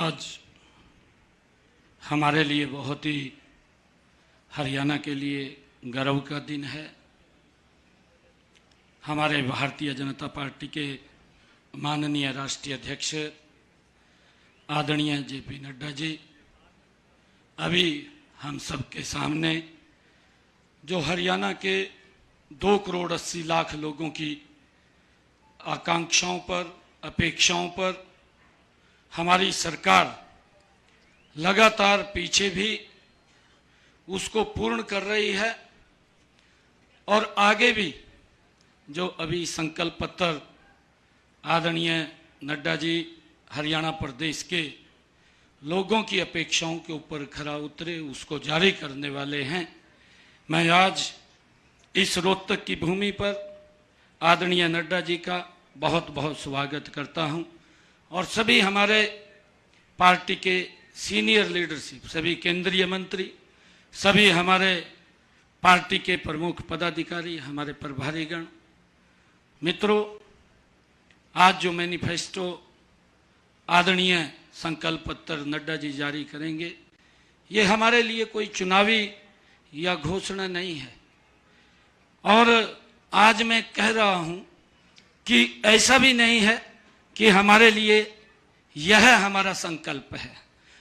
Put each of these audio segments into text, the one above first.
आज हमारे लिए बहुत ही हरियाणा के लिए गर्व का दिन है। हमारे भारतीय जनता पार्टी के माननीय राष्ट्रीय अध्यक्ष आदरणीय जेपी नड्डा जी अभी हम सबके सामने जो हरियाणा के 2 करोड़ 80 लाख लोगों की आकांक्षाओं पर, अपेक्षाओं पर हमारी सरकार लगातार पीछे भी उसको पूर्ण कर रही है और आगे भी जो अभी संकल्प पत्र आदरणीय नड्डा जी हरियाणा प्रदेश के लोगों की अपेक्षाओं के ऊपर खरा उतरे, उसको जारी करने वाले हैं। मैं आज इस रोहतक की भूमि पर आदरणीय नड्डा जी का बहुत बहुत स्वागत करता हूं और सभी हमारे पार्टी के सीनियर लीडरशिप, सभी केंद्रीय मंत्री, सभी हमारे पार्टी के प्रमुख पदाधिकारी, हमारे प्रभारीगण, मित्रों, आज जो मैनिफेस्टो आदरणीय संकल्प पत्र नड्डा जी जारी करेंगे, ये हमारे लिए कोई चुनावी या घोषणा नहीं है। और आज मैं कह रहा हूं कि ऐसा भी नहीं है कि हमारे लिए यह हमारा संकल्प है,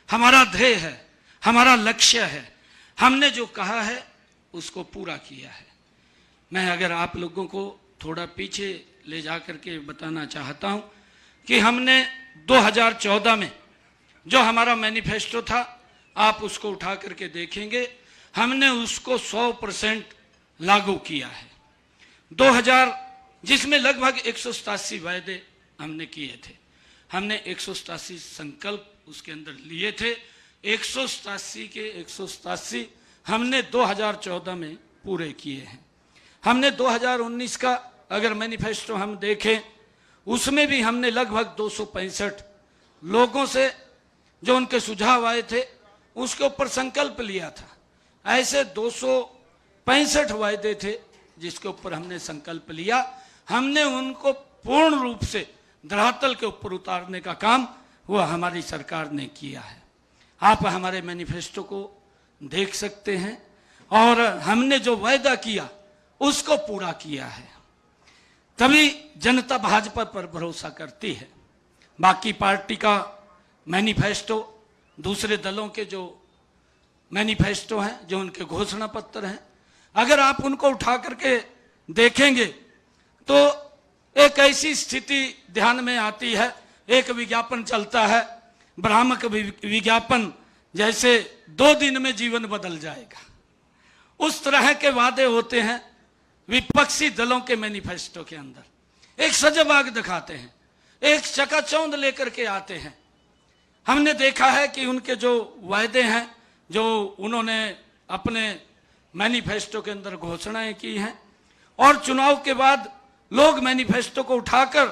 हमारा ध्येय है, हमारा लक्ष्य है। हमने जो कहा है उसको पूरा किया है। मैं अगर आप लोगों को थोड़ा पीछे ले जाकर के बताना चाहता हूं कि हमने 2014 में जो हमारा मैनिफेस्टो था, आप उसको उठा करके देखेंगे, हमने उसको 100% लागू किया है। 2000 जिसमें लगभग 187 वायदे हमने किए थे, हमने 187 संकल्प उसके अंदर लिए थे। 187 के 187 हमने 2014 में पूरे किए हैं। हमने 2019 का अगर मैनिफेस्टो हम देखें, उसमें भी हमने लगभग 265 लोगों से जो उनके सुझाव आए थे उसके ऊपर संकल्प लिया था। ऐसे 265 वायदे थे जिसके ऊपर हमने संकल्प लिया। हमने उनको पूर्ण रूप से धरातल के ऊपर उतारने का काम वह हमारी सरकार ने किया है। आप हमारे मैनिफेस्टो को देख सकते हैं और हमने जो वायदा किया उसको पूरा किया है। तभी जनता भाजपा पर भरोसा करती है। बाकी पार्टी का मैनिफेस्टो, दूसरे दलों के जो मैनिफेस्टो हैं, जो उनके घोषणा पत्र हैं, अगर आप उनको उठा करके देखेंगे तो एक ऐसी स्थिति ध्यान में आती है। एक विज्ञापन चलता है, भ्रामक विज्ञापन, जैसे 2 दिन में जीवन बदल जाएगा, उस तरह के वादे होते हैं विपक्षी दलों के मैनिफेस्टो के अंदर। एक सजबाग दिखाते हैं, एक चकाचौंध लेकर के आते हैं। हमने देखा है कि उनके जो वायदे हैं, जो उन्होंने अपने मैनिफेस्टो के अंदर घोषणाएं की हैं, और चुनाव के बाद लोग मैनिफेस्टो को उठाकर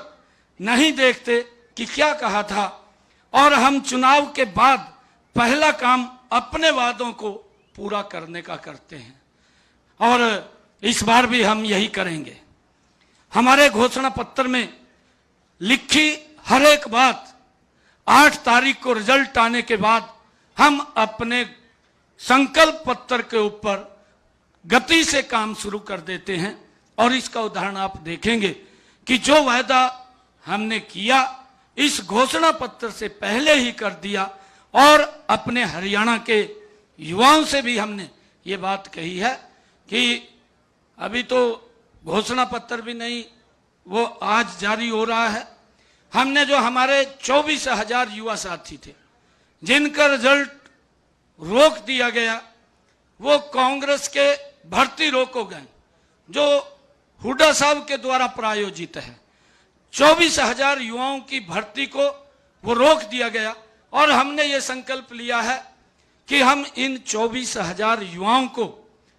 नहीं देखते कि क्या कहा था, और हम चुनाव के बाद पहला काम अपने वादों को पूरा करने का करते हैं। और इस बार भी हम यही करेंगे। हमारे घोषणा पत्र में लिखी हर एक बात 8 तारीख को रिजल्ट आने के बाद हम अपने संकल्प पत्र के ऊपर गति से काम शुरू कर देते हैं। और इसका उदाहरण आप देखेंगे कि जो वायदा हमने किया इस घोषणा पत्र से पहले ही कर दिया, और अपने हरियाणा के युवाओं से भी हमने ये बात कही है कि अभी तो घोषणा पत्र भी नहीं, वो आज जारी हो रहा है। हमने जो हमारे 24,000 युवा साथी थे जिनका रिजल्ट रोक दिया गया, वो कांग्रेस के भर्ती रोको गए जो हुड्डा साहब के द्वारा प्रायोजित है। 24,000 युवाओं की भर्ती को वो रोक दिया गया, और हमने ये संकल्प लिया है कि हम इन 24,000 युवाओं को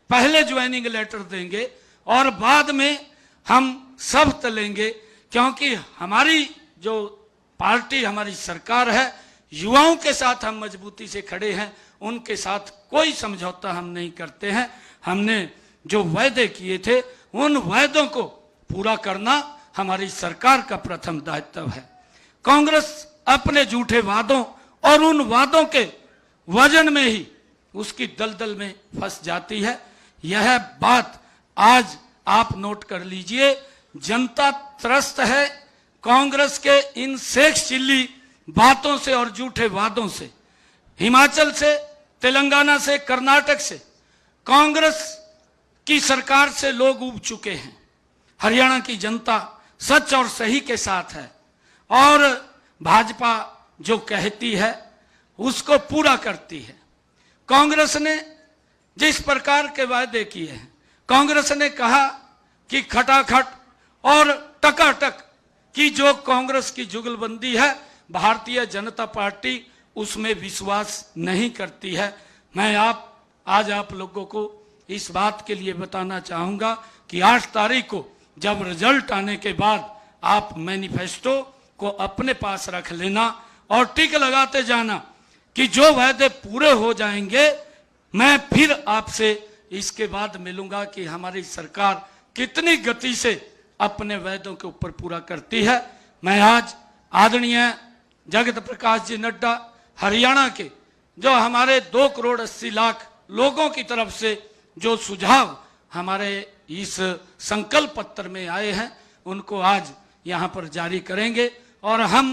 पहले ज्वाइनिंग लेटर देंगे और बाद में हम शपथ लेंगे, क्योंकि हमारी जो पार्टी, हमारी सरकार है, युवाओं के साथ हम मजबूती से खड़े हैं, उनके साथ कोई समझौता हम नहीं करते हैं। हमने जो वायदे किए थे उन वायदों को पूरा करना हमारी सरकार का प्रथम दायित्व है। कांग्रेस अपने झूठे वादों और उन वादों के वजन में ही उसकी दलदल में फंस जाती है। यह बात आज आप नोट कर लीजिए। जनता त्रस्त है कांग्रेस के इन सेक्स चिल्ली बातों से और झूठे वादों से। हिमाचल से, तेलंगाना से, कर्नाटक से कांग्रेस की सरकार से लोग ऊब चुके हैं। हरियाणा की जनता सच और सही के साथ है और भाजपा जो कहती है उसको पूरा करती है। कांग्रेस ने जिस प्रकार के वायदे किए हैं, कांग्रेस ने कहा कि खटाखट और टकाटक की जो कांग्रेस की जुगलबंदी है, भारतीय जनता पार्टी उसमें विश्वास नहीं करती है। मैं आज आप लोगों को इस बात के लिए बताना चाहूंगा कि 8 तारीख को जब रिजल्ट आने के बाद आप मैनिफेस्टो को अपने पास रख लेना और टिक लगाते जाना कि जो वायदे पूरे हो जाएंगे। मैं फिर आपसे इसके बाद मिलूंगा कि हमारी सरकार कितनी गति से अपने वायदों के ऊपर पूरा करती है। मैं आज आदरणीय जगत प्रकाश जी नड्डा, हरियाणा के जो हमारे 2 करोड़ 80 लाख लोगों की तरफ से जो सुझाव हमारे इस संकल्प पत्र में आए हैं, उनको आज यहाँ पर जारी करेंगे और हम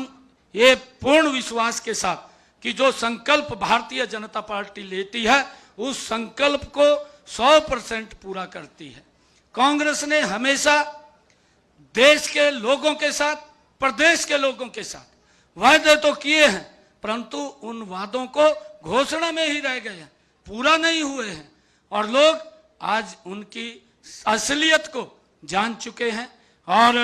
ये पूर्ण विश्वास के साथ कि जो संकल्प भारतीय जनता पार्टी लेती है उस संकल्प को 100% पूरा करती है। कांग्रेस ने हमेशा देश के लोगों के साथ, प्रदेश के लोगों के साथ वायदे तो किए हैं, परंतु उन वादों को घोषणा में ही रह गए हैं, पूरा नहीं हुए हैं और लोग आज उनकी असलियत को जान चुके हैं। और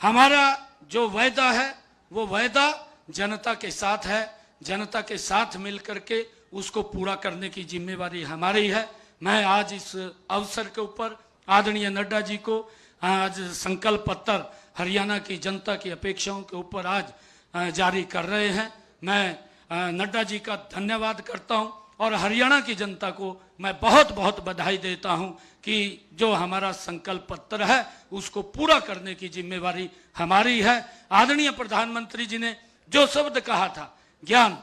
हमारा जो वायदा है वो वायदा जनता के साथ है। जनता के साथ मिलकर के उसको पूरा करने की जिम्मेवारी हमारी है। मैं आज इस अवसर के ऊपर आदरणीय नड्डा जी को आज संकल्प पत्र हरियाणा की जनता की अपेक्षाओं के ऊपर आज जारी कर रहे हैं। मैं नड्डा जी का धन्यवाद करता हूं और हरियाणा की जनता को मैं बहुत बहुत बधाई देता हूं कि जो हमारा संकल्प पत्र है उसको पूरा करने की जिम्मेवारी हमारी है। आदरणीय प्रधानमंत्री जी ने जो शब्द कहा था, ज्ञान,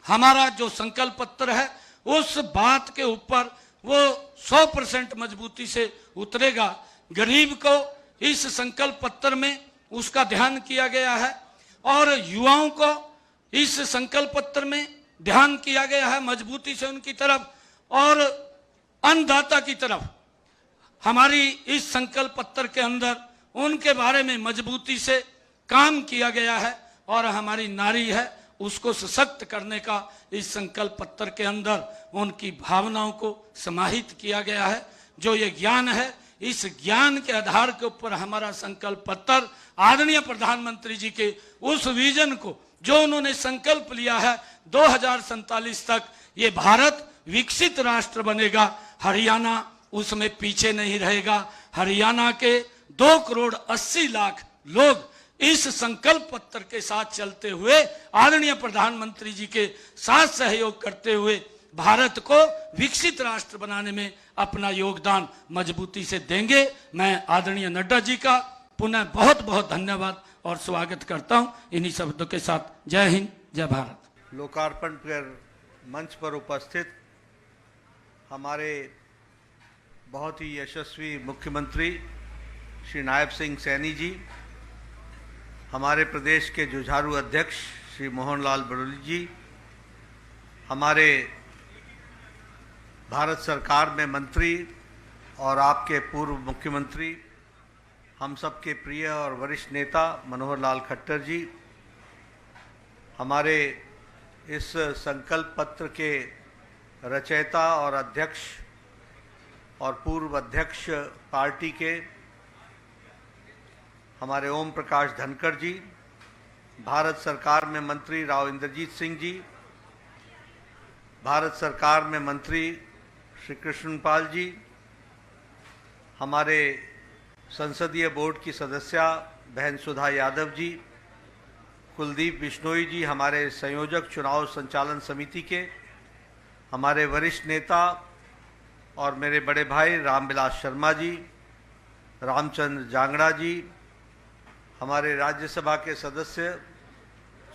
हमारा जो संकल्प पत्र है उस बात के ऊपर वो 100% मजबूती से उतरेगा। गरीब को इस संकल्प पत्र में उसका ध्यान किया गया है और युवाओं को इस संकल्प पत्र में ध्यान किया गया है मजबूती से उनकी तरफ, और अन्नदाता की तरफ हमारी इस संकल्प पत्र के अंदर उनके बारे में मजबूती से काम किया गया है और हमारी नारी है उसको सशक्त करने का इस संकल्प पत्र के अंदर उनकी भावनाओं को समाहित किया गया है। जो ये ज्ञान है, इस ज्ञान के आधार के ऊपर हमारा संकल्प पत्र आदरणीय प्रधानमंत्री जी के उस विजन को जो उन्होंने संकल्प लिया है 2047 तक ये भारत विकसित राष्ट्र बनेगा, हरियाणा उसमें पीछे नहीं रहेगा। हरियाणा के 2 करोड़ 80 लाख लोग इस संकल्प पत्र के साथ चलते हुए आदरणीय प्रधानमंत्री जी के साथ सहयोग करते हुए भारत को विकसित राष्ट्र बनाने में अपना योगदान मजबूती से देंगे। मैं आदरणीय नड्डा जी का पुनः बहुत बहुत धन्यवाद और स्वागत करता हूं। इन्हीं शब्दों के साथ जय हिंद, जय भारत। लोकार्पण पर मंच पर उपस्थित हमारे बहुत ही यशस्वी मुख्यमंत्री श्री नायब सिंह सैनी जी, हमारे प्रदेश के जुझारू अध्यक्ष श्री मोहन लाल बड़ौली जी, हमारे भारत सरकार में मंत्री और आपके पूर्व मुख्यमंत्री, हम सबके प्रिय और वरिष्ठ नेता मनोहर लाल खट्टर जी, हमारे इस संकल्प पत्र के रचयिता और अध्यक्ष और पूर्व अध्यक्ष पार्टी के हमारे ओम प्रकाश धनखड़ जी, भारत सरकार में मंत्री राव इंद्रजीत सिंह जी, भारत सरकार में मंत्री श्री कृष्णपाल जी, हमारे संसदीय बोर्ड की सदस्या बहन सुधा यादव जी, कुलदीप बिश्नोई जी, हमारे संयोजक चुनाव संचालन समिति के, हमारे वरिष्ठ नेता और मेरे बड़े भाई रामविलास शर्मा जी, रामचंद्र जांगड़ा जी, हमारे राज्यसभा के सदस्य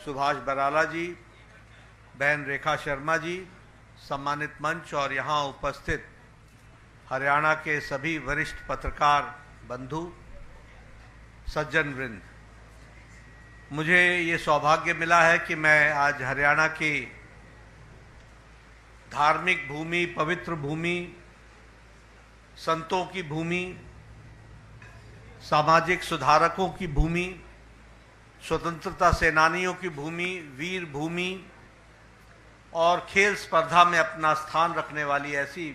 सुभाष बराला जी, बहन रेखा शर्मा जी, सम्मानित मंच और यहाँ उपस्थित हरियाणा के सभी वरिष्ठ पत्रकार बंधु, सज्जन वृंद, मुझे ये सौभाग्य मिला है कि मैं आज हरियाणा की धार्मिक भूमि, पवित्र भूमि, संतों की भूमि, सामाजिक सुधारकों की भूमि, स्वतंत्रता सेनानियों की भूमि, वीर भूमि और खेल स्पर्धा में अपना स्थान रखने वाली ऐसी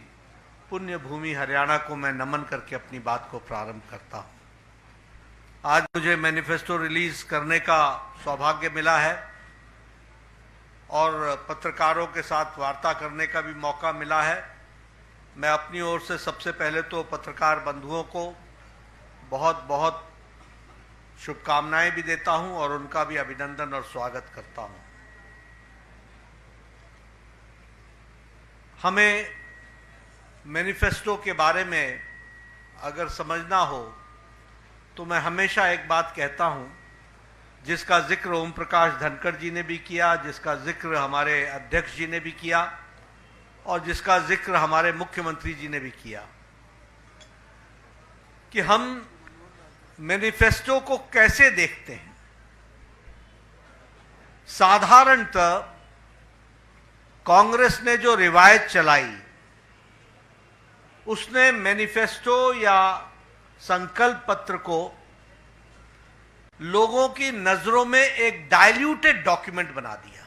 पुण्य भूमि हरियाणा को मैं नमन करके अपनी बात को प्रारंभ करता हूं। आज मुझे मैनिफेस्टो रिलीज करने का सौभाग्य मिला है और पत्रकारों के साथ वार्ता करने का भी मौका मिला है। मैं अपनी ओर से सबसे पहले तो पत्रकार बंधुओं को बहुत बहुत शुभकामनाएं भी देता हूं और उनका भी अभिनंदन और स्वागत करता हूं। हमें मैनिफेस्टो के बारे में अगर समझना हो तो मैं हमेशा एक बात कहता हूं, जिसका जिक्र ओम प्रकाश धनखड़ जी ने भी किया, जिसका जिक्र हमारे अध्यक्ष जी ने भी किया और जिसका जिक्र हमारे मुख्यमंत्री जी ने भी किया, कि हम मैनिफेस्टो को कैसे देखते हैं। साधारणतः कांग्रेस ने जो रिवायत चलाई उसने मैनिफेस्टो या संकल्प पत्र को लोगों की नजरों में एक डाइल्यूटेड डॉक्यूमेंट बना दिया।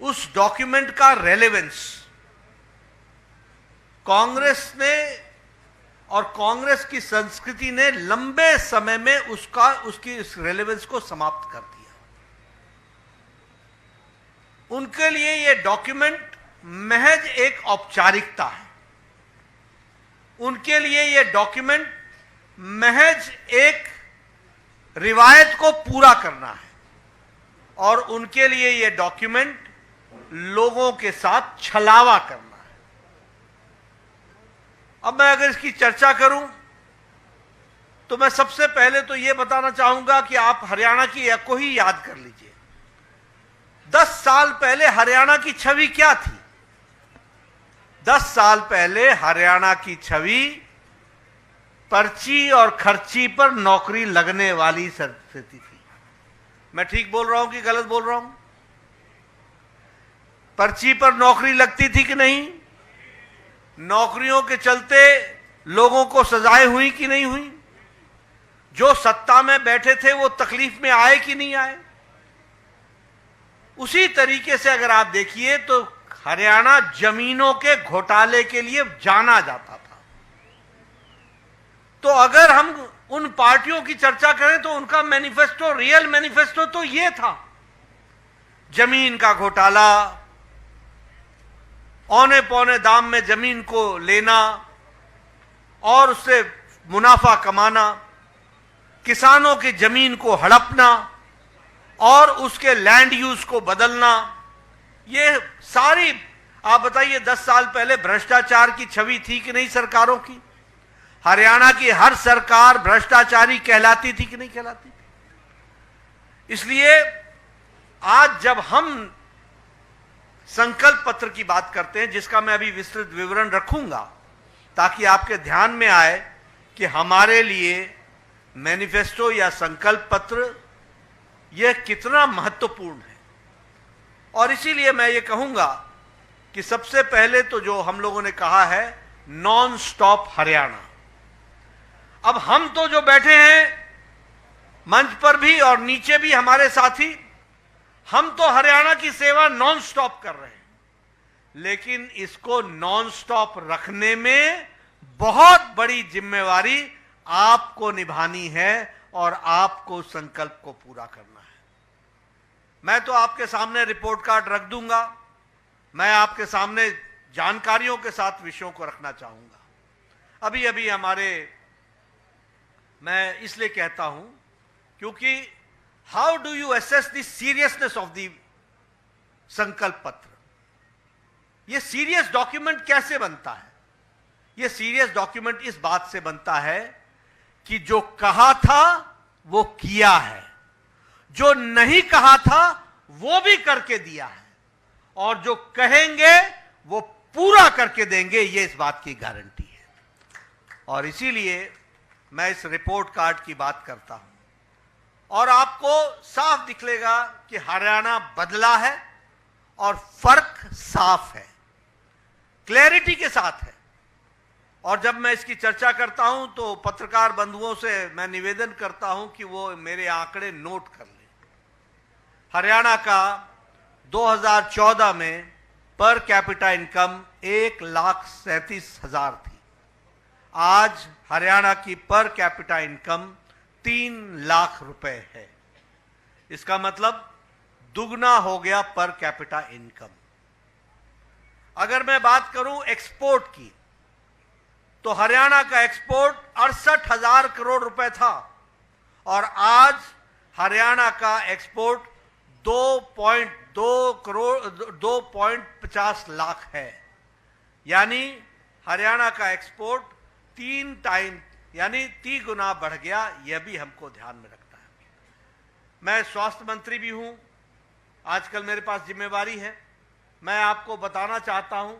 उस डॉक्यूमेंट का रेलेवेंस कांग्रेस ने और कांग्रेस की संस्कृति ने लंबे समय में उसकी इस रेलेवेंस को समाप्त कर दिया। उनके लिए यह डॉक्यूमेंट महज एक औपचारिकता है। उनके लिए यह डॉक्यूमेंट महज एक रिवायत को पूरा करना है और उनके लिए यह डॉक्यूमेंट लोगों के साथ छलावा करना है। अब मैं अगर इसकी चर्चा करूं तो मैं सबसे पहले तो यह बताना चाहूंगा कि आप हरियाणा की एक को ही याद कर लीजिए। 10 साल पहले हरियाणा की छवि क्या थी? 10 साल पहले हरियाणा की छवि पर्ची और खर्ची पर नौकरी लगने वाली स्थिति थी। मैं ठीक बोल रहा हूं कि गलत बोल रहा हूं? पर्ची पर नौकरी लगती थी कि नहीं? नौकरियों के चलते लोगों को सजाएं हुई कि नहीं हुई? जो सत्ता में बैठे थे वो तकलीफ में आए कि नहीं आए? उसी तरीके से अगर आप देखिए तो हरियाणा जमीनों के घोटाले के लिए जाना जाता था। तो अगर हम उन पार्टियों की चर्चा करें तो उनका मैनिफेस्टो, रियल मैनिफेस्टो तो यह था, जमीन का घोटाला, औने पौने दाम में जमीन को लेना और उससे मुनाफा कमाना, किसानों की जमीन को हड़पना और उसके लैंड यूज को बदलना। ये सारी, आप बताइए 10 साल पहले भ्रष्टाचार की छवि थी कि नहीं सरकारों की? हरियाणा की हर सरकार भ्रष्टाचारी कहलाती थी कि नहीं कहलाती थी? इसलिए आज जब हम संकल्प पत्र की बात करते हैं, जिसका मैं अभी विस्तृत विवरण रखूंगा ताकि आपके ध्यान में आए कि हमारे लिए मैनिफेस्टो या संकल्प पत्र यह कितना महत्वपूर्ण है। और इसीलिए मैं ये कहूंगा कि सबसे पहले तो जो हम लोगों ने कहा है नॉन स्टॉप हरियाणा। अब हम तो जो बैठे हैं मंच पर भी और नीचे भी हमारे साथी, हम तो हरियाणा की सेवा नॉन स्टॉप कर रहे हैं, लेकिन इसको नॉन स्टॉप रखने में बहुत बड़ी जिम्मेवारी आपको निभानी है और आपको संकल्प को पूरा करना है। मैं तो आपके सामने रिपोर्ट कार्ड रख दूंगा, मैं आपके सामने जानकारियों के साथ विषयों को रखना चाहूंगा। अभी अभी मैं इसलिए कहता हूं क्योंकि how do you assess the seriousness of the संकल्प पत्र? यह सीरियस डॉक्यूमेंट कैसे बनता है? यह सीरियस डॉक्यूमेंट इस बात से बनता है कि जो कहा था वो किया है, जो नहीं कहा था वो भी करके दिया है, और जो कहेंगे वो पूरा करके देंगे, ये इस बात की गारंटी है। और इसीलिए मैं इस रिपोर्ट कार्ड की बात करता हूं, और आपको साफ दिखलेगा कि हरियाणा बदला है और फर्क साफ है, क्लैरिटी के साथ है। और जब मैं इसकी चर्चा करता हूं तो पत्रकार बंधुओं से मैं निवेदन करता हूं कि वो मेरे आंकड़े नोट कर लें। हरियाणा का 2014 में पर कैपिटा इनकम 1,37,000 थी। आज हरियाणा की पर कैपिटा इनकम 3 लाख रुपए है। इसका मतलब दुगना हो गया पर कैपिटा इनकम। अगर मैं बात करूं एक्सपोर्ट की, तो हरियाणा का एक्सपोर्ट 68,000 करोड़ रुपए था, और आज हरियाणा का एक्सपोर्ट 2.50 लाख है। यानी हरियाणा का एक्सपोर्ट 3 टाइम यानी 3 गुना बढ़ गया। यह भी हमको ध्यान में रखना है। मैं स्वास्थ्य मंत्री भी हूं, आजकल मेरे पास जिम्मेवारी है। मैं आपको बताना चाहता हूं,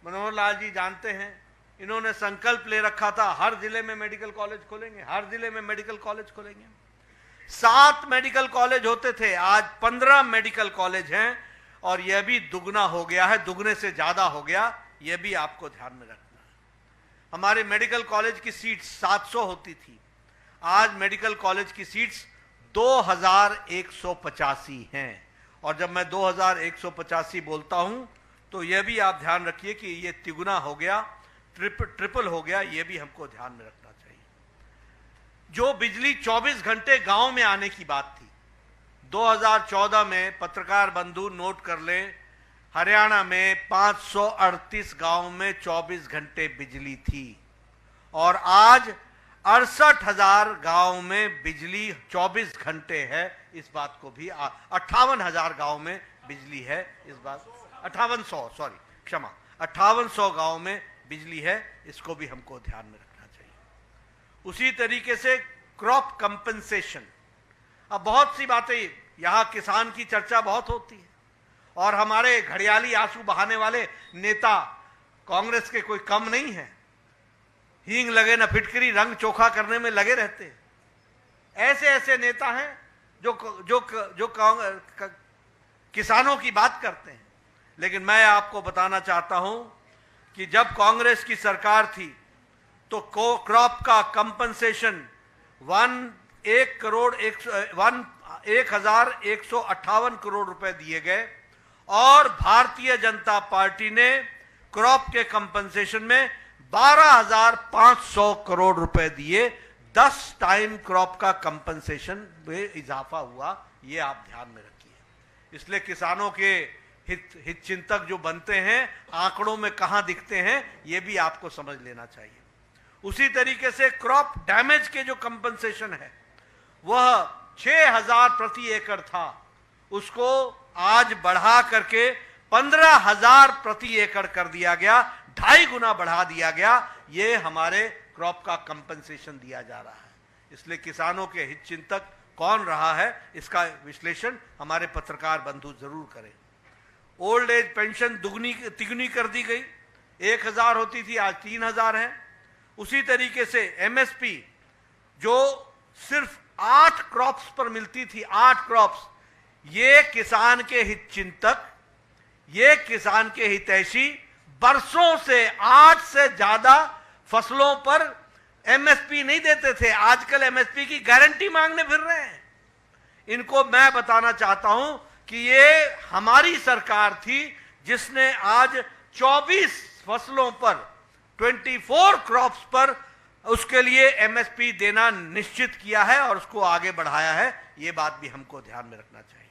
मनोहर लाल जी जानते हैं, इन्होंने संकल्प ले रखा था हर जिले में मेडिकल कॉलेज खोलेंगे, हर जिले में मेडिकल कॉलेज खोलेंगे। 7 मेडिकल कॉलेज होते थे, आज 15 मेडिकल कॉलेज हैं, और यह भी दुगना हो गया है, दुगने से ज्यादा हो गया। यह भी आपको ध्यान में रखना है। हमारे मेडिकल कॉलेज की सीट्स 700 होती थी, आज मेडिकल कॉलेज की सीट्स 2,185 हैं। और जब मैं 2,185 बोलता हूं तो यह भी आप ध्यान रखिए कि यह तिगुना हो गया, ट्रिपल हो गया। यह भी हमको ध्यान में रखना चाहिए। जो बिजली 24 घंटे गांव में आने की बात थी, 2014 में पत्रकार बंधु नोट कर लें, हरियाणा में 538 गांव में 24 घंटे बिजली थी, और आज 68,000 गांव में बिजली 24 घंटे है। इस बात को भी 58,000 गांव में बिजली है। इस बात 5800 गांव में बिजली है। इसको भी हमको ध्यान में रखना चाहिए। उसी तरीके से क्रॉप कंपनसेशन, अब बहुत सी बातें, यहां किसान की चर्चा बहुत होती है, और हमारे घड़ियाली आंसू बहाने वाले नेता कांग्रेस के कोई कम नहीं है। हींग लगे न फिटकरी, रंग चोखा करने में लगे रहते हैं। ऐसे ऐसे नेता हैं जो किसानों की बात करते हैं। लेकिन मैं आपको बताना चाहता हूं कि जब कांग्रेस की सरकार थी तो क्रॉप का कंपनसेशन 1,158 करोड़ रुपए दिए गए, और भारतीय जनता पार्टी ने क्रॉप के कंपनसेशन में 12,500 करोड़ रुपए दिए। 10 टाइम क्रॉप का कंपनसेशन में इजाफा हुआ। ये आप ध्यान में रखिए। इसलिए किसानों के हित चिंतक जो बनते हैं, आंकड़ों में कहां दिखते हैं, यह भी आपको समझ लेना चाहिए। उसी तरीके से क्रॉप डैमेज के जो कंपनसेशन है, वह 6,000 प्रति एकड़ था, उसको आज बढ़ा करके 15,000 प्रति एकड़ कर दिया गया, 2.5 गुना बढ़ा दिया गया। ये हमारे क्रॉप का कंपनसेशन दिया जा रहा है। इसलिए किसानों के हित चिंतक कौन रहा है, इसका विश्लेषण हमारे पत्रकार बंधु जरूर करें। ओल्ड एज पेंशन तिगुनी कर दी गई, 1,000 होती थी, आज 3,000 है। उसी तरीके से एमएसपी जो सिर्फ 8 क्रॉप्स पर मिलती थी, 8 क्रॉप्स, ये किसान के हित चिंतक, ये किसान के हितैषी बरसों से 8 से ज्यादा फसलों पर एमएसपी नहीं देते थे, आजकल एमएसपी की गारंटी मांगने फिर रहे हैं। इनको मैं बताना चाहता हूं कि ये हमारी सरकार थी जिसने आज 24 फसलों पर, 24 क्रॉप्स पर उसके लिए एमएसपी देना निश्चित किया है और उसको आगे बढ़ाया है। ये बात भी हमको ध्यान में रखना चाहिए।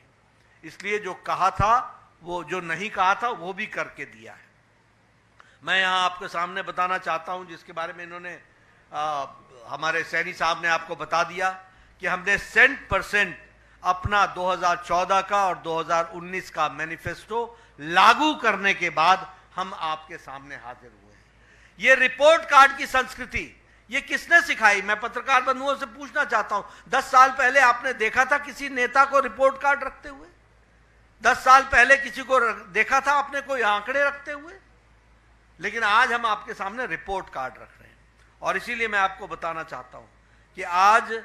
इसलिए जो कहा था, वो जो नहीं कहा था, वो भी करके दिया है। मैं यहां आपके सामने बताना चाहता हूं, जिसके बारे में इन्होंने हमारे सैनी साहब ने आपको बता दिया कि हमने 100% अपना 2014 का और 2019 का मैनिफेस्टो लागू करने के बाद हम आपके सामने हाजिर हुए हैं। ये रिपोर्ट कार्ड की संस्कृति ये किसने सिखाई? मैं पत्रकार बंधुओं से पूछना चाहता हूं, 10 साल पहले आपने देखा था किसी नेता को रिपोर्ट कार्ड रखते हुए? 10 साल पहले किसी को देखा था आपने कोई आंकड़े रखते हुए? लेकिन आज हम आपके सामने रिपोर्ट कार्ड रख रहे हैं। और इसीलिए मैं आपको बताना चाहता हूं कि आज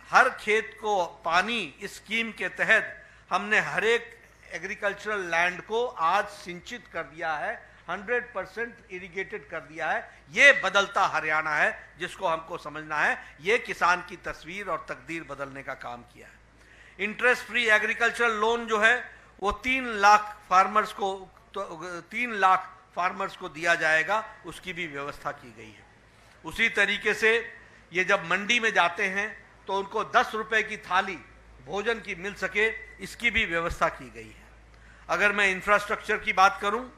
हर खेत को पानी इस स्कीम के तहत हमने हर एक एग्रीकल्चरल लैंड को आज सिंचित कर दिया है, 100% इरिगेटेड कर दिया है। ये बदलता हरियाणा है जिसको हमको समझना है। ये किसान की तस्वीर और तकदीर बदलने का काम किया है। इंटरेस्ट फ्री एग्रीकल्चरल लोन जो है वो 3 लाख फार्मर्स को 3 लाख फार्मर्स को दिया जाएगा, उसकी भी व्यवस्था की गई है। उसी तरीके से ये जब मंडी में जाते हैं तो उनको 10 रुपए की थाली भोजन की मिल सके, इसकी भी व्यवस्था की गई है। अगर मैं इंफ्रास्ट्रक्चर की बात करूं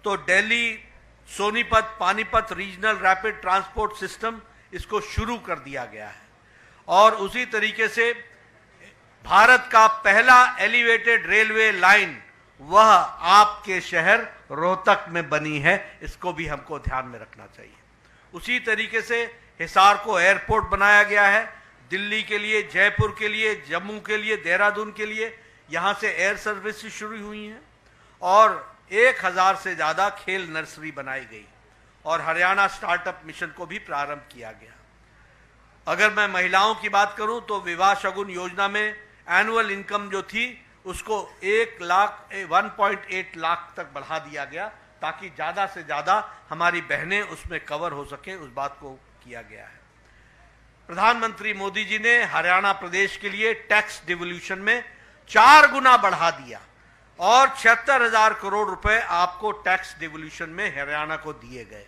तो Delhi Sonipat Panipat regional rapid transport system इसको शुरू कर दिया गया है। और उसी तरीके से भारत का पहला एलिवेटेड रेलवे लाइन वह आपके शहर रोहतक में बनी है, इसको भी हमको ध्यान में रखना चाहिए। उसी तरीके से हिसार को एयरपोर्ट बनाया गया है, दिल्ली के लिए, जयपुर के लिए, जम्मू के लिए, देहरादून के लिए यहां से एयर सर्विसेज शुरू हुई हैं। और 1000 से ज्यादा खेल नर्सरी बनाई गई और हरियाणा स्टार्टअप मिशन को भी प्रारंभ किया गया। अगर मैं महिलाओं की बात करूं तो विवाह शगुन योजना में एनुअल इनकम जो थी उसको 1.8 लाख तक बढ़ा दिया गया ताकि ज्यादा से ज्यादा हमारी बहनें उसमें कवर हो सके, उस बात को किया गया है। प्रधानमंत्री मोदी जी ने हरियाणा प्रदेश के लिए टैक्स डिवोल्यूशन में 4 गुना बढ़ा दिया और 76,000 करोड़ रुपए आपको टैक्स डिवोल्यूशन में हरियाणा को दिए गए।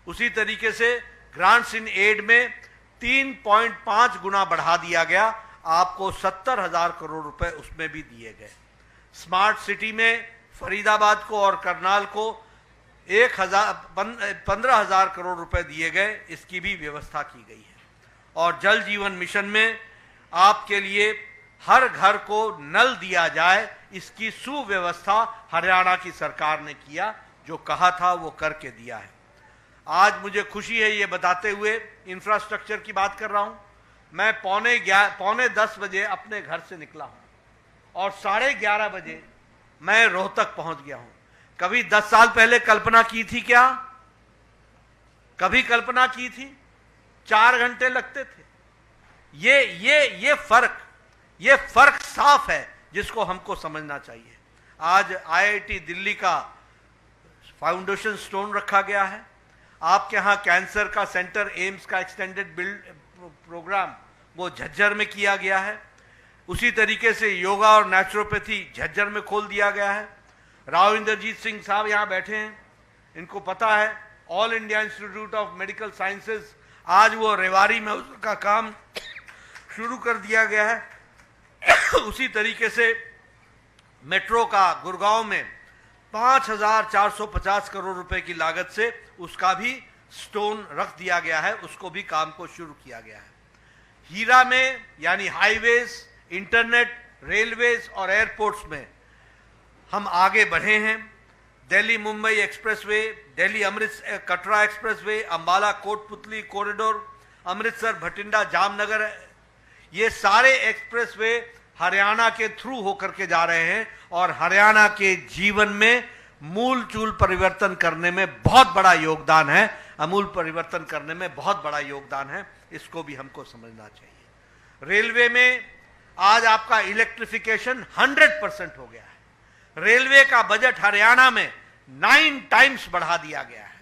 उसी तरीके से ग्रांट्स इन एड में 3.5 गुना बढ़ा दिया गया, आपको 70,000 करोड़ रुपए उसमें भी दिए गए। स्मार्ट सिटी में फरीदाबाद को और करनाल को 15,000 करोड़ रुपए दिए गए, इसकी भी व्यवस्था की गई है। और जल जीवन मिशन में आपके लिए हर घर को नल दिया जाए, इसकी सुव्यवस्था हरियाणा की सरकार ने किया, जो कहा था वो करके दिया है। आज मुझे खुशी है ये बताते हुए, इंफ्रास्ट्रक्चर की बात कर रहा हूं, मैं पौने 10 बजे अपने घर से निकला हूं और 11:30 बजे मैं रोहतक पहुंच गया हूं। कभी 10 साल पहले कल्पना की थी क्या? कभी कल्पना की थी? 4 घंटे लगते थे। ये फर्क साफ है जिसको हमको समझना चाहिए। आज आईआईटी दिल्ली का फाउंडेशन स्टोन रखा गया है। आपके यहां कैंसर का सेंटर, एम्स का एक्सटेंडेड बिल्ड प्रोग्राम वो झज्जर में किया गया है। उसी तरीके से योगा और नेचुरोपैथी झज्जर में खोल दिया गया है। राव इंद्रजीत सिंह साहब यहां बैठे हैं, इनको पता है all India institute of medical sciences, आज वो रेवाड़ी में उसका काम शुरू कर दिया गया है। उसी तरीके से मेट्रो का गुड़गांव में 5,450 करोड़ रुपए की लागत से उसका भी स्टोन रख दिया गया है, उसको भी काम को शुरू किया गया है। हीरा में यानी हाईवेज, इंटरनेट, रेलवेज और एयरपोर्ट्स में हम आगे बढ़े हैं। Delhi Mumbai expressway, Delhi Amritsar Katra expressway, Ambala Kotputli corridor, Amritsar Bathinda Jamnagar, ये सारे एक्सप्रेसवे हरियाणा के थ्रू होकर के जा रहे हैं और हरियाणा के जीवन में मूल चूल परिवर्तन करने में बहुत बड़ा योगदान है, अमूल परिवर्तन करने में बहुत बड़ा योगदान है, इसको भी हमको समझना चाहिए। रेलवे में आज आपका इलेक्ट्रिफिकेशन 100% हो गया है। रेलवे का बजट हरियाणा में 9 टाइम्स बढ़ा दिया गया है।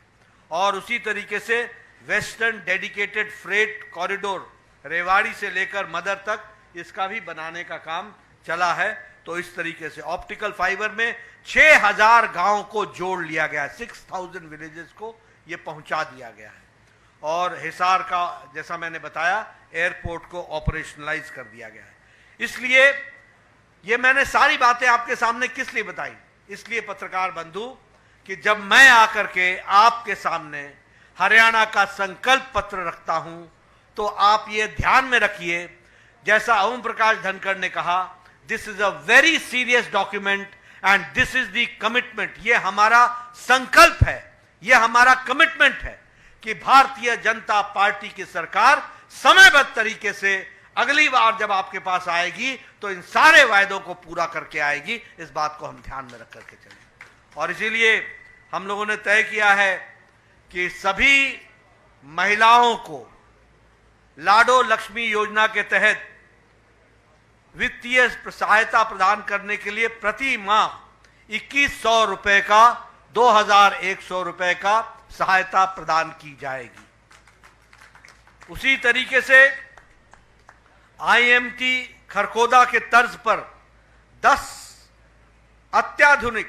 और उसी तरीके से western dedicated freight corridor Rewari से लेकर मदर तक, इसका भी बनाने का काम चला है। तो इस तरीके से ऑप्टिकल फाइबर में 6,000 गांव को जोड़ लिया गया है, 6,000 विलेजेस को ये पहुंचा दिया गया है। और हिसार का, जैसा मैंने बताया, एयरपोर्ट को ऑपरेशनलाइज कर दिया गया है। इसलिए ये मैंने सारी बातें आपके सामने किस लिए बताई? इसलिए पत्रकार बंधु कि जब मैं आकर के आपके सामने हरियाणा का संकल्प पत्र रखता हूं तो आप ये ध्यान में रखिए, जैसा ओम प्रकाश धनखड़ ने कहा, this is a very serious document and this is the commitment. ये हमारा संकल्प है, ये हमारा कमिटमेंट है कि भारतीय जनता पार्टी की सरकार समयबद्ध तरीके से अगली बार जब आपके पास आएगी तो इन सारे वायदों को पूरा करके आएगी। इस बात को हम ध्यान में रख करके चलें। और इसीलिए हम लोगों ने तय किया है कि सभी महिलाओं को लाडो लक्ष्मी योजना के तहत वित्तीय सहायता प्रदान करने के लिए प्रति माह 2100 रुपए का 2100 रुपए का सहायता प्रदान की जाएगी। उसी तरीके से आईएमटी खरखोदा के तर्ज पर 10 अत्याधुनिक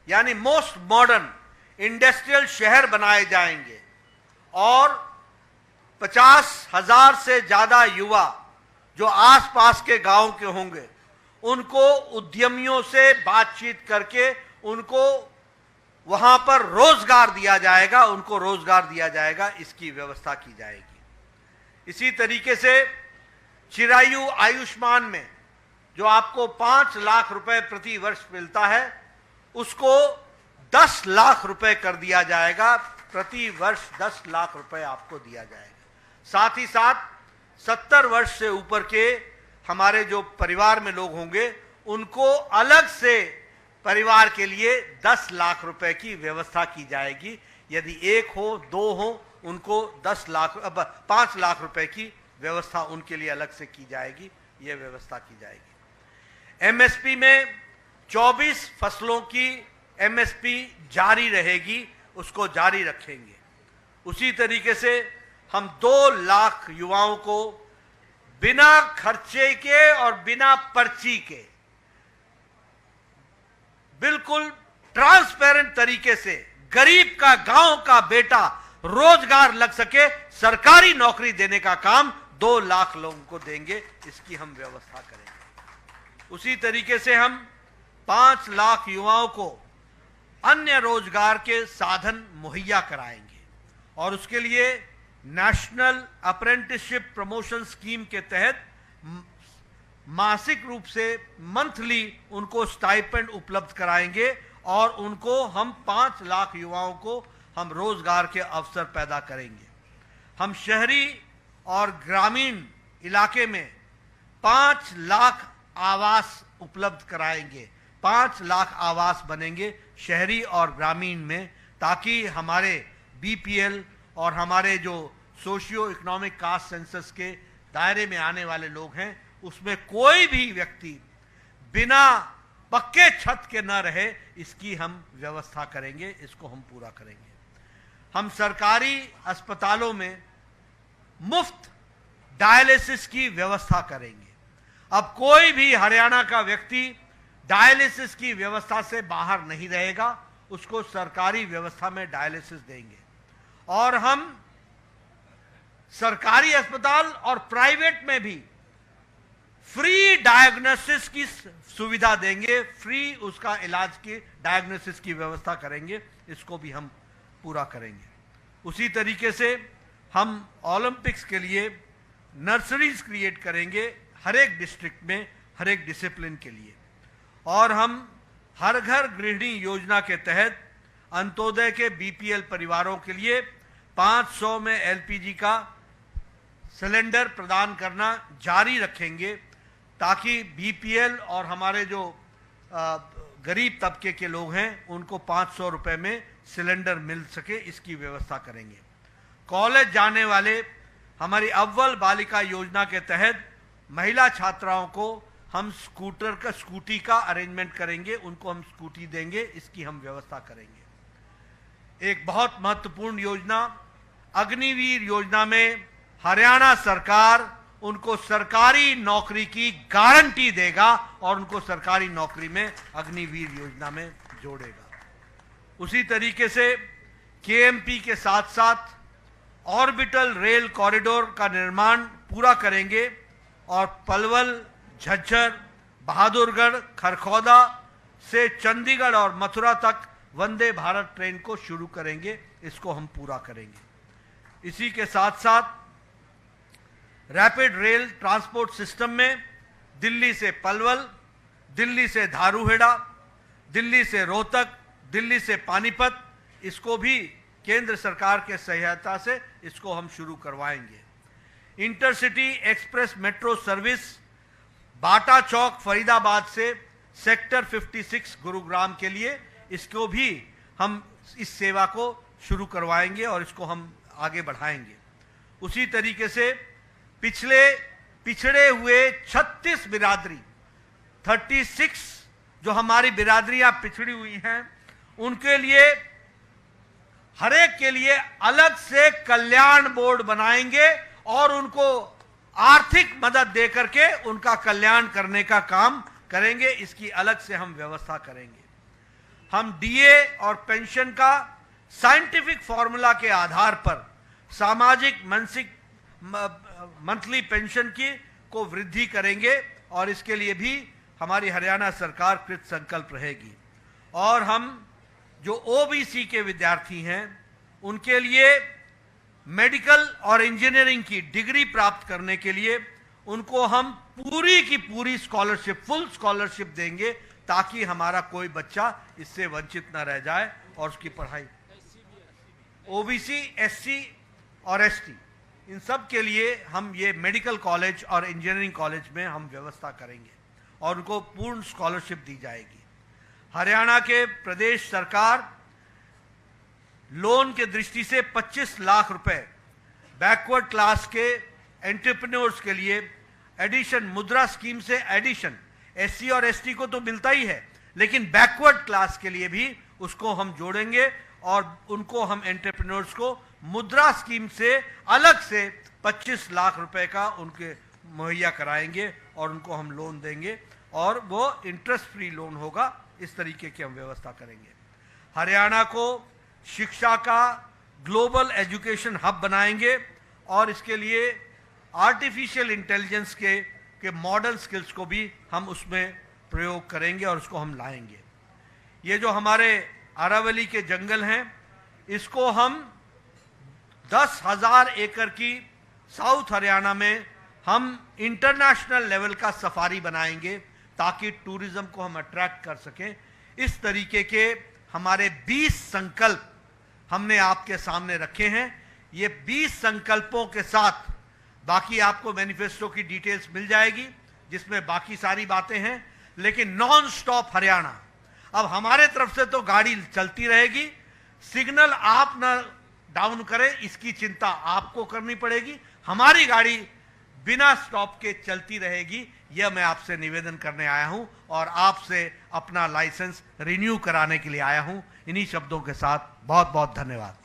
यानी मोस्ट मॉडर्न इंडस्ट्रियल शहर बनाए जाएंगे और 50,000 से ज्यादा युवा जो आसपास के गांव के होंगे उनको उद्यमियों से बातचीत करके उनको वहां पर रोजगार दिया जाएगा, उनको रोजगार दिया जाएगा, इसकी व्यवस्था की जाएगी। इसी तरीके से चिरायु आयुष्मान में जो आपको 5 लाख रुपए प्रति वर्ष मिलता है उसको 10 लाख रुपए कर दिया जाएगा। प्रति वर्ष 10 लाख रुपए आपको दिया जाएगा। साथ ही साथ 70 वर्ष से ऊपर के हमारे जो परिवार में लोग होंगे उनको अलग से परिवार के लिए 10 लाख रुपए की व्यवस्था की जाएगी। यदि एक हो, 2 हो, उनको 5 लाख रुपए की व्यवस्था उनके लिए अलग से की जाएगी। यह व्यवस्था की जाएगी। एमएसपी में 24 फसलों की एमएसपी जारी रहेगी, उसको जारी रखेंगे। उसी तरीके से हम 2 लाख युवाओं को बिना खर्चे के और बिना पर्ची के बिल्कुल ट्रांसपेरेंट तरीके से गरीब का, गांव का बेटा रोजगार लग सके, सरकारी नौकरी देने का काम 2 लाख लोगों को देंगे। इसकी हम व्यवस्था करेंगे। उसी तरीके से हम 5 लाख युवाओं को अन्य रोजगार के साधन मुहैया कराएंगे और उसके लिए नेशनल अप्रेंटिसशिप प्रमोशन स्कीम के तहत मासिक रूप से मंथली उनको स्टाइपेंड उपलब्ध कराएंगे और उनको हम 5 लाख युवाओं को हम रोजगार के अवसर पैदा करेंगे। हम शहरी और ग्रामीण इलाके में 5 लाख आवास उपलब्ध कराएंगे। 5 लाख आवास बनेंगे शहरी और ग्रामीण में, ताकि हमारे बीपीएल और हमारे जो सोशियो इकोनॉमिक कास्ट सेंसस के दायरे में आने वाले लोग हैं उसमें कोई भी व्यक्ति बिना पक्के छत के न रहे, इसकी हम व्यवस्था करेंगे। इसको हम पूरा करेंगे। हम सरकारी अस्पतालों में मुफ्त डायलिसिस की व्यवस्था करेंगे। अब कोई भी हरियाणा का व्यक्ति डायलिसिस की व्यवस्था से बाहर नहीं रहेगा, उसको सरकारी व्यवस्था में डायलिसिस देंगे। और हम सरकारी अस्पताल और प्राइवेट में भी फ्री डायग्नोसिस की सुविधा देंगे, फ्री उसका इलाज की डायग्नोसिस की व्यवस्था करेंगे। इसको भी हम पूरा करेंगे। उसी तरीके से हम ओलंपिक्स के लिए नर्सरीज क्रिएट करेंगे हर एक डिस्ट्रिक्ट में, हर एक डिसिप्लिन के लिए। और हम हर घर गृहिणी योजना के तहत अंत्योदय के बीपीएल परिवारों के लिए 500 में एलपीजी का सिलेंडर प्रदान करना जारी रखेंगे, ताकि बीपीएल और हमारे जो गरीब तबके के लोग हैं उनको 500 रुपए में सिलेंडर मिल सके, इसकी व्यवस्था करेंगे। कॉलेज जाने वाले हमारी अव्वल बालिका योजना के तहत महिला छात्राओं को हम स्कूटी का अरेंजमेंट करेंगे, उनको हम स्कूटी देंगे, इसकी हम व्यवस्था करेंगे। एक बहुत महत्वपूर्ण योजना अग्निवीर योजना में हरियाणा सरकार उनको सरकारी नौकरी की गारंटी देगा और उनको सरकारी नौकरी में अग्निवीर योजना में जोड़ेगा। उसी तरीके से केएमपी के साथ साथ ऑर्बिटल रेल कॉरिडोर का निर्माण पूरा करेंगे और पलवल, झज्जर, बहादुरगढ़, खरखौदा से चंडीगढ़ और मथुरा तक वंदे भारत ट्रेन को शुरू करेंगे। इसको हम पूरा करेंगे। इसी के साथ साथ रैपिड रेल ट्रांसपोर्ट सिस्टम में दिल्ली से पलवल, दिल्ली से धारूहेड़ा, दिल्ली से रोहतक, दिल्ली से पानीपत, इसको भी केंद्र सरकार के सहायता से इसको हम शुरू करवाएंगे। इंटरसिटी एक्सप्रेस मेट्रो सर्विस बाटा चौक फरीदाबाद से सेक्टर 56 गुरुग्राम के लिए, इसको भी हम इस सेवा को शुरू करवाएंगे और इसको हम आगे बढ़ाएंगे। उसी तरीके से पिछड़े हुए 36 बिरादरी 36 जो हमारी बिरादरियां पिछड़ी हुई हैं, उनके लिए हर एक के लिए अलग से कल्याण बोर्ड बनाएंगे और उनको आर्थिक मदद दे करके उनका कल्याण करने का काम करेंगे। इसकी अलग से हम व्यवस्था करेंगे। हम डीए और पेंशन का साइंटिफिक फॉर्मूला के आधार पर सामाजिक मानसिक मंथली पेंशन की को वृद्धि करेंगे और इसके लिए भी हमारी हरियाणा सरकार कृत संकल्प रहेगी। और हम जो ओबीसी के विद्यार्थी हैं, उनके लिए मेडिकल और इंजीनियरिंग की डिग्री प्राप्त करने के लिए उनको हम पूरी की पूरी स्कॉलरशिप, फुल स्कॉलरशिप देंगे, ताकि हमारा कोई बच्चा इससे वंचित न रह जाए और उसकी पढ़ाई। ओबीसी, एससी और एसटी, इन सब के लिए हम ये मेडिकल कॉलेज और इंजीनियरिंग कॉलेज में हम व्यवस्था करेंगे और उनको पूर्ण स्कॉलरशिप दी जाएगी। हरियाणा के प्रदेश सरकार लोन के दृष्टि से 25 लाख रुपए बैकवर्ड क्लास के एंटरप्रेन्योर्स के लिए एडिशन, मुद्रा स्कीम से एडिशन, एससी और एसटी को तो मिलता ही है, लेकिन बैकवर्ड क्लास के लिए भी उसको हम जोड़ेंगे और उनको हम एंटरप्रेन्योर्स को मुद्रा स्कीम से अलग से 25 लाख रुपए का उनके मुहैया कराएंगे और उनको हम लोन देंगे और वो इंटरेस्ट फ्री लोन होगा। इस तरीके की हम व्यवस्था करेंगे। हरियाणा को शिक्षा का ग्लोबल एजुकेशन हब बनाएंगे और इसके लिए आर्टिफिशियल इंटेलिजेंस के मॉडल स्किल्स को भी हम उसमें प्रयोग करेंगे और उसको हम लाएंगे। ये जो हमारे अरावली के जंगल हैं, इसको हम 10,000 एकड़ की साउथ हरियाणा में हम इंटरनेशनल लेवल का सफारी बनाएंगे ताकि टूरिज्म को हम अट्रैक्ट कर सकें। इस तरीके के हमारे 20 संकल्प हमने आपके सामने रखे हैं। ये 20 संकल्पों के साथ बाकी आपको मैनिफेस्टो की डिटेल्स मिल जाएगी, जिसमें बाकी सारी बातें हैं, लेकिन नॉन स्टॉप हरियाणा। अब हमारे तरफ से तो गाड़ी चलती रहेगी, सिग्नल आप ना डाउन करें इसकी चिंता आपको करनी पड़ेगी। हमारी गाड़ी बिना स्टॉप के चलती रहेगी, यह मैं आपसे निवेदन करने आया हूं और आपसे अपना लाइसेंस रिन्यू कराने के लिए आया हूं। इन्हीं शब्दों के साथ बहुत बहुत धन्यवाद।